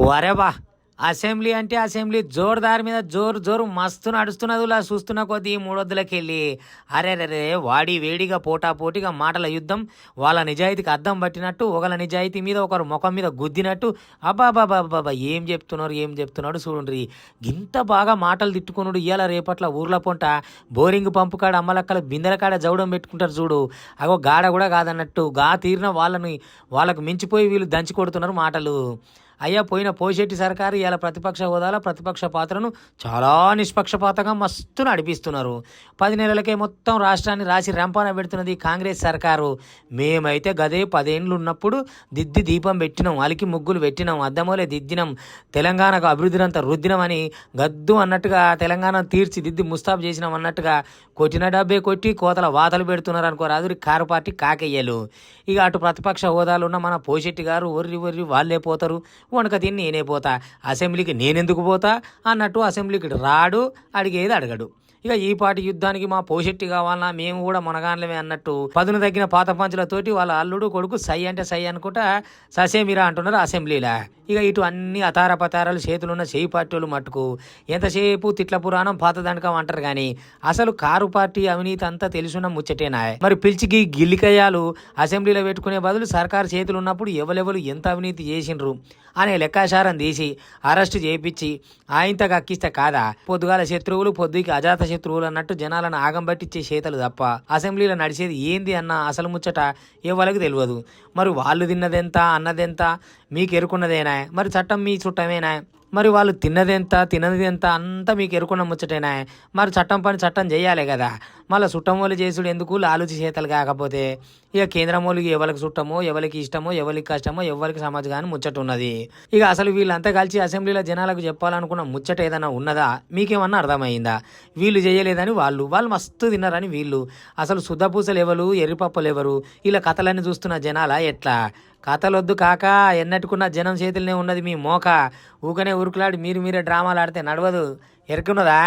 వరే బా అసెంబ్లీ అంటే అసెంబ్లీ జోరుదారి మీద జోరు జోరు మస్తు నడుస్తున్నదిలా చూస్తున్న కొద్దీ మూడొద్దులకి వెళ్ళి అరే రే వాడి వేడిగా పోటాపోటీగా మాటల యుద్ధం వాళ్ళ నిజాయితీకి అద్దం పట్టినట్టు ఒకళ్ళ నిజాయితీ మీద ఒకరు ముఖం మీద గుద్దినట్టు అబ్బాబాబాబాబా ఏం చెప్తున్నాడు చూడండి. ఇంత బాగా మాటలు తిట్టుకున్నాడు. ఇవాళ రేపట్ల ఊర్ల పొంట బోరింగ్ పంపు కాడ అమ్మలక్కల బిందెల కాడ జవడం పెట్టుకుంటారు చూడు, అగో గాడ కూడా కాదన్నట్టు గా తీరిన వాళ్ళకు మించిపోయి వీళ్ళు దంచి కొడుతున్నారు మాటలు. అయ్యా పోయిన పోషెట్టి సర్కారు ఇలా ప్రతిపక్ష హోదాలో ప్రతిపక్ష పాత్రను చాలా నిష్పక్షపాతంగా మస్తు నడిపిస్తున్నారు. 10 నెలలకే మొత్తం రాష్ట్రాన్ని రాసి రంపాన పెడుతున్నది కాంగ్రెస్ సర్కారు. మేమైతే గదే 10 ఏళ్ళు ఉన్నప్పుడు దిద్ది దీపం పెట్టినాం, అలికి ముగ్గులు పెట్టినాం, అద్దమోలే దిద్దినాం, తెలంగాణకు అభివృద్ధినంతా రుద్దినమని గద్దు అన్నట్టుగా తెలంగాణ తీర్చిదిద్ది ముస్తాబు చేసినాం అన్నట్టుగా కొట్టిన డబ్బే కొట్టి కోతల వాతలు పెడుతున్నారు అనుకో రాదురి కారు పార్టీ కాకయ్యలు. ఇక అటు ప్రతిపక్ష హోదాలు ఉన్న మన పోషెట్టి గారు ఒర్రి వాళ్ళే పోతారు, వణక తిని నేనే పోతా, అసెంబ్లీకి నేనెందుకు పోతా అన్నట్టు అసెంబ్లీకి రాడు, అడిగేది అడగడు. ఇక ఈ పాటి యుద్ధానికి మా పోషెట్టి కావాలన్నా మేము కూడా మునగాన్లమే అన్నట్టు పదును తగ్గిన పాత పంచులతోటి వాళ్ళ అల్లుడు కొడుకు సై అంటే సై అనుకుంటా ససేమిరా అంటున్నారు అసెంబ్లీలా. ఇక ఇటు అన్ని అతారపతారాలు చేతులున్న చేయి పార్టీలు మట్టుకు ఎంతసేపు తిట్ల పురాణం పాతదండకం అంటారు కానీ అసలు కారు పార్టీ అవినీతి అంతా తెలుసున్న ముచ్చటేనా. మరి పిలిచికి గిల్లికయ్యాలు అసెంబ్లీలో పెట్టుకునే బదులు సర్కారు చేతులు ఉన్నప్పుడు ఎవరెవరు ఎంత అవినీతి చేసిండ్రు అనే లెక్కాచారం తీసి అరెస్టు చేయించి ఆయనతో కక్కిస్తే కాదా పొద్దుగాల శత్రువులు పొద్దుకి అజాత శత్రువులు అన్నట్టు జనాలను ఆగం పట్టించే చేతలు తప్ప అసెంబ్లీలో నడిచేది ఏంది అన్న అసలు ముచ్చట ఎవరికి తెలియదు. మరి వాళ్ళు తిన్నదెంత అన్నదెంత మీకు ఎరుకున్నదేనా, మరి చట్టం మీ చుట్టమేనా, మరి వాళ్ళు తిన్నది ఎంత అంతా మీకు ఎరుకున్న ముచ్చటేనా. మరి చట్టం పని చట్టం చేయాలి కదా, మళ్ళీ చుట్టం వాళ్ళు చేసుడు ఎందుకు లాలుచి చేతలు కాకపోతే. ఇక కేంద్రం వాళ్ళకి ఎవరికి చుట్టమో ఎవరికి ఇష్టమో ఎవరికి కష్టమో ఎవరికి సమాజ్ కానీ ముచ్చట ఉన్నది. ఇక అసలు వీళ్ళంతా కలిసి అసెంబ్లీలో జనాలకు చెప్పాలనుకున్న ముచ్చట ఏదైనా ఉన్నదా మీకేమన్నా అర్థమైందా. వీళ్ళు చేయలేదని వాళ్ళు మస్తు తిన్నారని వీళ్ళు. అసలు శుద్ధపూసలు ఎవరు ఎర్రిపప్పలు ఎవరు ఇలా కథలన్నీ చూస్తున్న జనాల ఎట్లా. కథలొద్దు కాక ఎన్నట్టుకున్న జనం చేతులనే ఉన్నది మీ మోక. ఊకనే ఉరుకులాడి మీరే డ్రామాలు ఆడితే నడవదు, ఎరుకున్నదా.